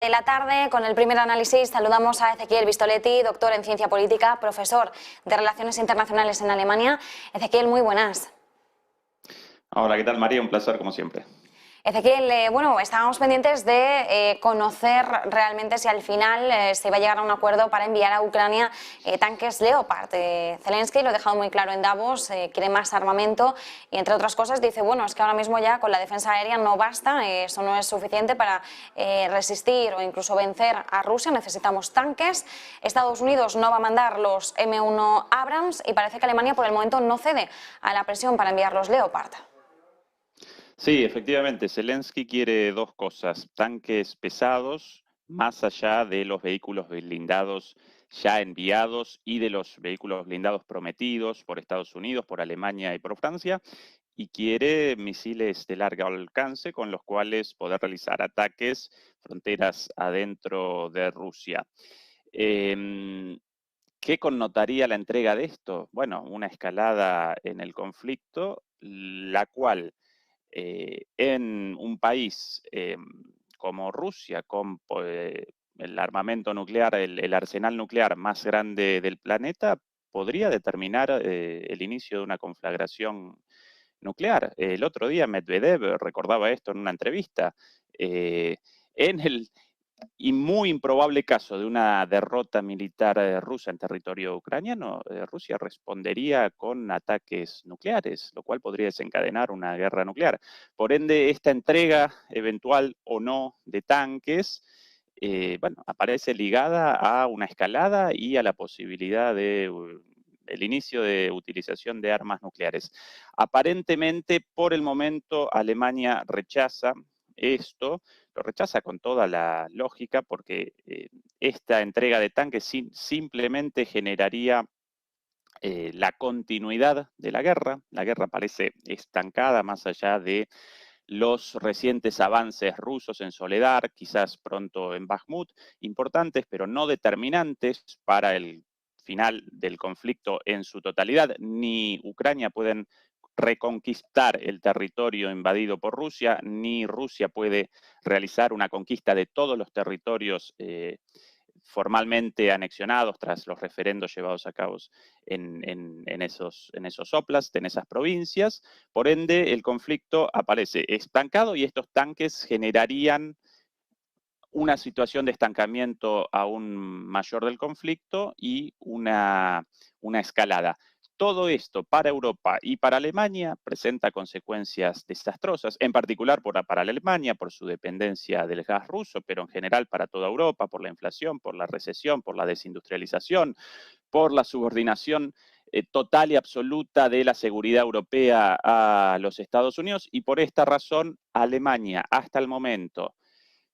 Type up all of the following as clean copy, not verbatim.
De la tarde, con el primer análisis, saludamos a Ezequiel Vistoletti, doctor en Ciencia Política, profesor de Relaciones Internacionales en Alemania. Ezequiel, muy buenas. Hola, ¿qué tal, María? Un placer, como siempre. Ezequiel, estábamos pendientes de conocer realmente si al final se va a llegar a un acuerdo para enviar a Ucrania tanques Leopard. Zelensky lo ha dejado muy claro en Davos, quiere más armamento y, entre otras cosas, dice, es que ahora mismo ya con la defensa aérea no basta, eso no es suficiente para resistir o incluso vencer a Rusia, necesitamos tanques. Estados Unidos no va a mandar los M1 Abrams y parece que Alemania por el momento no cede a la presión para enviar los Leopard. Sí, efectivamente, Zelensky quiere dos cosas: tanques pesados, más allá de los vehículos blindados ya enviados y de los vehículos blindados prometidos por Estados Unidos, por Alemania y por Francia, y quiere misiles de largo alcance con los cuales poder realizar ataques fronteras adentro de Rusia. ¿Qué connotaría la entrega de esto? Bueno, una escalada en el conflicto, la cual en un país como Rusia, con el armamento nuclear, el arsenal nuclear más grande del planeta, podría determinar el inicio de una conflagración nuclear. El otro día Medvedev recordaba esto en una entrevista. En el y muy improbable caso de una derrota militar rusa en territorio ucraniano, Rusia respondería con ataques nucleares, lo cual podría desencadenar una guerra nuclear. Por ende, esta entrega eventual o no de tanques, aparece ligada a una escalada y a la posibilidad de el inicio de utilización de armas nucleares. Aparentemente, por el momento, Alemania rechaza esto, lo rechaza con toda la lógica, porque esta entrega de tanques simplemente generaría la continuidad de la guerra. La guerra parece estancada más allá de los recientes avances rusos en Soledar, quizás pronto en Bakhmut, importantes pero no determinantes para el final del conflicto en su totalidad. Ni Ucrania pueden reconquistar el territorio invadido por Rusia, ni Rusia puede realizar una conquista de todos los territorios formalmente anexionados tras los referendos llevados a cabo en esos óblasts, en esas provincias. Por ende, el conflicto aparece estancado y estos tanques generarían una situación de estancamiento aún mayor del conflicto y una escalada. Todo esto para Europa y para Alemania presenta consecuencias desastrosas, en particular para Alemania, por su dependencia del gas ruso, pero en general para toda Europa, por la inflación, por la recesión, por la desindustrialización, por la subordinación total y absoluta de la seguridad europea a los Estados Unidos, y por esta razón Alemania hasta el momento,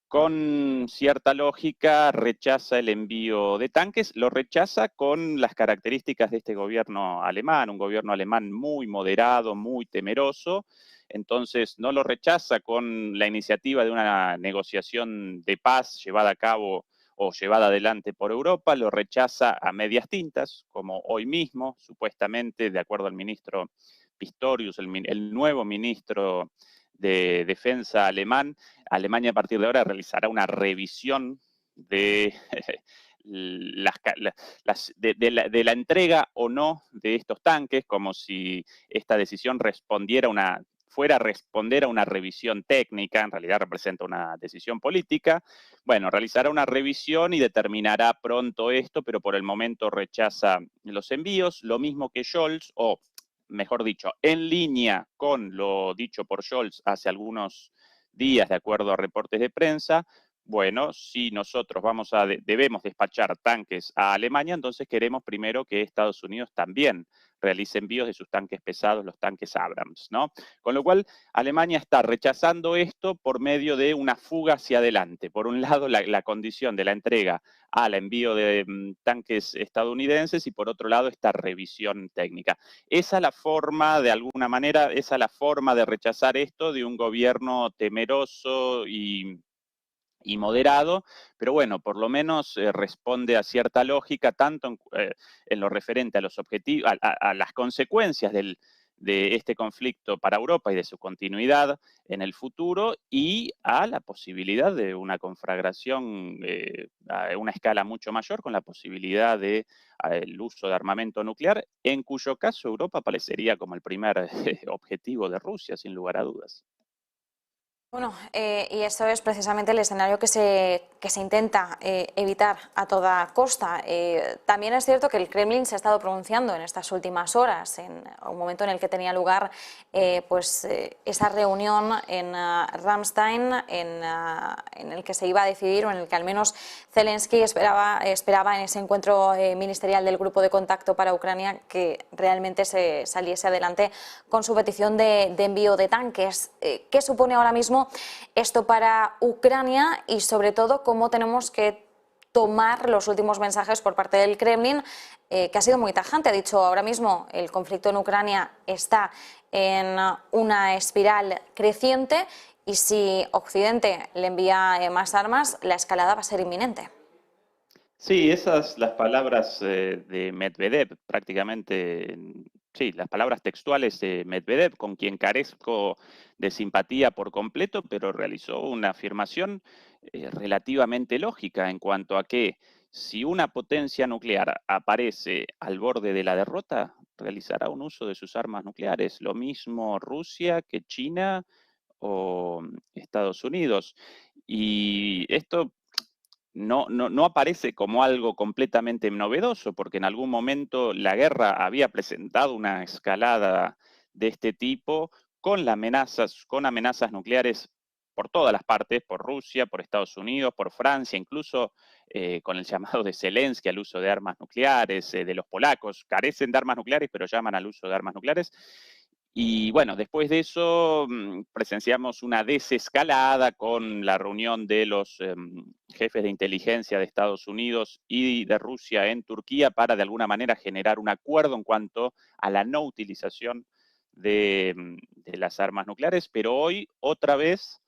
con cierta lógica, rechaza el envío de tanques, lo rechaza con las características de este gobierno alemán, un gobierno alemán muy moderado, muy temeroso. Entonces no lo rechaza con la iniciativa de una negociación de paz llevada a cabo o llevada adelante por Europa, lo rechaza a medias tintas, como hoy mismo, supuestamente, de acuerdo al ministro Pistorius, el nuevo ministro de Defensa alemán. Alemania a partir de ahora realizará una revisión de de la entrega o no de estos tanques, como si esta decisión fuera a responder a una revisión técnica. En realidad representa una decisión política. Bueno, realizará una revisión y determinará pronto esto, pero por el momento rechaza los envíos, lo mismo que Scholz, o mejor dicho, en línea con lo dicho por Scholz hace algunos días, de acuerdo a reportes de prensa. Bueno, si nosotros debemos despachar tanques a Alemania, entonces queremos primero que Estados Unidos también realice envíos de sus tanques pesados, los tanques Abrams, ¿no? Con lo cual, Alemania está rechazando esto por medio de una fuga hacia adelante. Por un lado, la condición de la entrega al envío de tanques estadounidenses, y por otro lado, esta revisión técnica. Esa es la forma, de alguna manera, esa es la forma de rechazar esto de un gobierno temeroso y moderado, pero bueno, por lo menos responde a cierta lógica, tanto en lo referente a los objetivos, a las consecuencias de este conflicto para Europa y de su continuidad en el futuro, y a la posibilidad de una conflagración a una escala mucho mayor, con la posibilidad de el uso de armamento nuclear, en cuyo caso Europa aparecería como el primer objetivo de Rusia, sin lugar a dudas. Bueno, y eso es precisamente el escenario que se intenta evitar a toda costa. También es cierto que el Kremlin se ha estado pronunciando en estas últimas horas, en un momento en el que tenía lugar esa reunión en Ramstein, en el que se iba a decidir, o en el que al menos Zelensky esperaba en ese encuentro ministerial del Grupo de Contacto para Ucrania que realmente se saliese adelante con su petición de envío de tanques. ¿Qué supone ahora mismo esto para Ucrania y sobre todo cómo tenemos que tomar los últimos mensajes por parte del Kremlin, que ha sido muy tajante? Ha dicho ahora mismo el conflicto en Ucrania está en una espiral creciente y si Occidente le envía más armas, la escalada va a ser inminente. Sí, esas las palabras de Medvedev, prácticamente, sí, las palabras textuales de Medvedev, con quien carezco de simpatía por completo, pero realizó una afirmación relativamente lógica en cuanto a que si una potencia nuclear aparece al borde de la derrota, realizará un uso de sus armas nucleares. Lo mismo Rusia que China o Estados Unidos. Y esto no aparece como algo completamente novedoso, porque en algún momento la guerra había presentado una escalada de este tipo con amenazas nucleares por todas las partes, por Rusia, por Estados Unidos, por Francia, incluso con el llamado de Zelensky al uso de armas nucleares, de los polacos, carecen de armas nucleares, pero llaman al uso de armas nucleares. Y bueno, después de eso presenciamos una desescalada con la reunión de los jefes de inteligencia de Estados Unidos y de Rusia en Turquía para de alguna manera generar un acuerdo en cuanto a la no utilización de las armas nucleares, pero hoy otra vez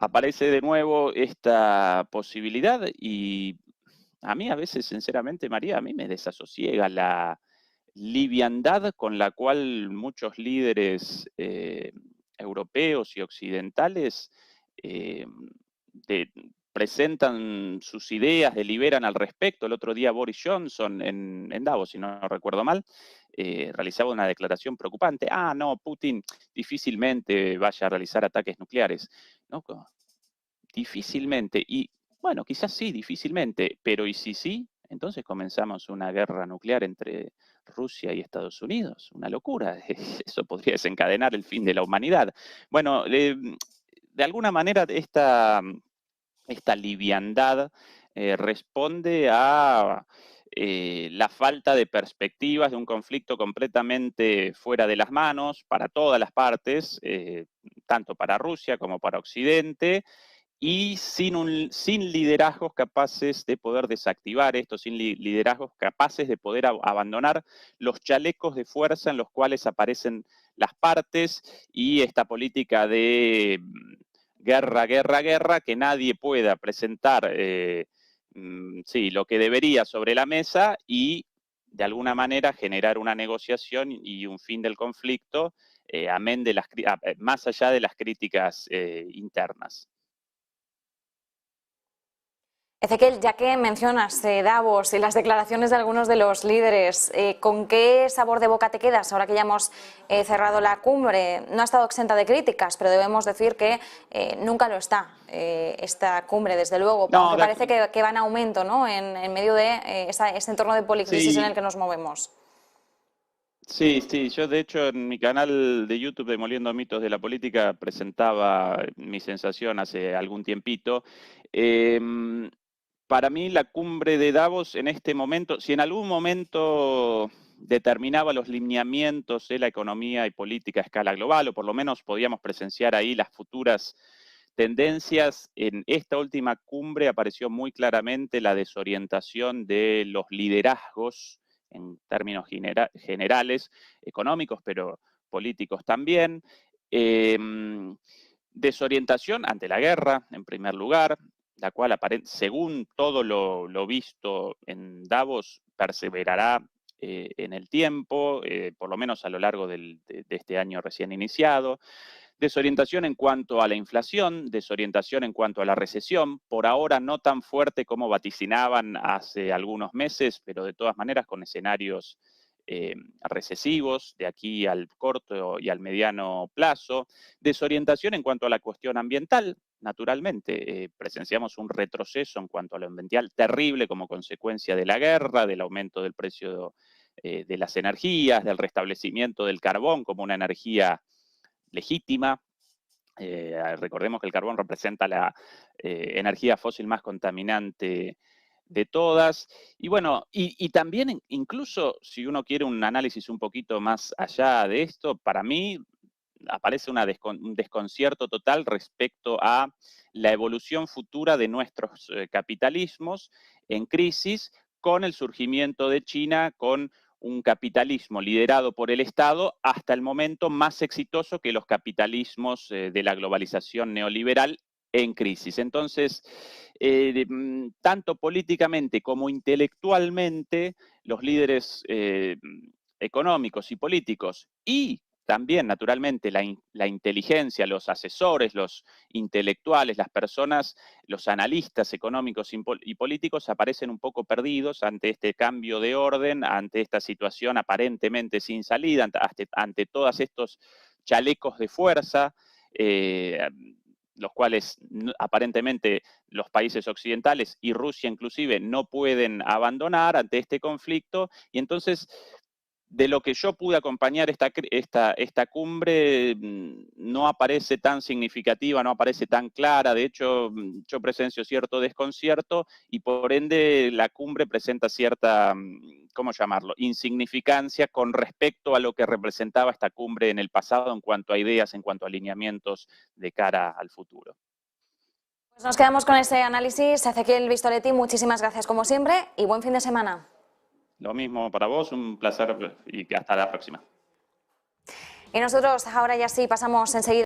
aparece de nuevo esta posibilidad y a mí a veces, sinceramente, María, a mí me desasosiega la liviandad con la cual muchos líderes europeos y occidentales eh, de- presentan sus ideas, deliberan al respecto. El otro día Boris Johnson en Davos, si no recuerdo mal, realizaba una declaración preocupante. Ah, no, Putin difícilmente vaya a realizar ataques nucleares. ¿No? Difícilmente. Y bueno, quizás sí, difícilmente, pero ¿y si sí? Entonces comenzamos una guerra nuclear entre Rusia y Estados Unidos. Una locura. Eso podría desencadenar el fin de la humanidad. Bueno, de alguna manera esta liviandad responde a la falta de perspectivas de un conflicto completamente fuera de las manos para todas las partes, tanto para Rusia como para Occidente, y sin liderazgos capaces de poder desactivar esto, sin liderazgos capaces de poder abandonar los chalecos de fuerza en los cuales aparecen las partes y esta política de guerra, guerra, guerra, que nadie pueda presentar sí, lo que debería sobre la mesa y de alguna manera generar una negociación y un fin del conflicto, amén de más allá de las críticas internas. Ezequiel, ya que mencionas Davos y las declaraciones de algunos de los líderes, ¿con qué sabor de boca te quedas ahora que ya hemos cerrado la cumbre? No ha estado exenta de críticas, pero debemos decir que nunca lo está esta cumbre, desde luego, No, aunque parece que va en aumento, ¿no? en medio de ese entorno de policrisis en el sí, que nos movemos. sí, sí. Yo de hecho en mi canal de YouTube Demoliendo Mitos de la Política presentaba mi sensación hace algún tiempito. Em, para mí la cumbre de Davos en este momento, si en algún momento determinaba los lineamientos de la economía y política a escala global, o por lo menos podíamos presenciar ahí las futuras tendencias, en esta última cumbre apareció muy claramente la desorientación de los liderazgos en términos generales, económicos, pero políticos también. Eh, Desorientación ante la guerra, en primer lugar, la cual, según todo lo visto en Davos, perseverará en el tiempo, por lo menos a lo largo de este año recién iniciado. Desorientación en cuanto a la inflación, desorientación en cuanto a la recesión, por ahora no tan fuerte como vaticinaban hace algunos meses, pero de todas maneras con escenarios recesivos de aquí al corto y al mediano plazo. Desorientación en cuanto a la cuestión ambiental, naturalmente. Presenciamos un retroceso en cuanto a lo ambiental terrible como consecuencia de la guerra, del aumento del precio de las energías, del restablecimiento del carbón como una energía legítima. Recordemos que el carbón representa la energía fósil más contaminante de todas. Y bueno, y también incluso si uno quiere un análisis un poquito más allá de esto, para mí aparece un desconcierto total respecto a la evolución futura de nuestros capitalismos en crisis con el surgimiento de China, con un capitalismo liderado por el Estado hasta el momento más exitoso que los capitalismos de la globalización neoliberal en crisis. Entonces, tanto políticamente como intelectualmente, los líderes económicos y políticos y también, naturalmente, la inteligencia, los asesores, los intelectuales, las personas, los analistas económicos y políticos aparecen un poco perdidos ante este cambio de orden, ante esta situación aparentemente sin salida, ante todos estos chalecos de fuerza, los cuales aparentemente los países occidentales y Rusia inclusive no pueden abandonar ante este conflicto. Y entonces, de lo que yo pude acompañar esta cumbre, no aparece tan significativa, no aparece tan clara. De hecho, yo presencio cierto desconcierto y por ende la cumbre presenta cierta, ¿cómo llamarlo?, insignificancia con respecto a lo que representaba esta cumbre en el pasado en cuanto a ideas, en cuanto a alineamientos de cara al futuro. Pues nos quedamos con ese análisis. Ezequiel Vistoletti, muchísimas gracias como siempre y buen fin de semana. Lo mismo para vos, un placer y hasta la próxima. Y nosotros ahora ya sí pasamos enseguida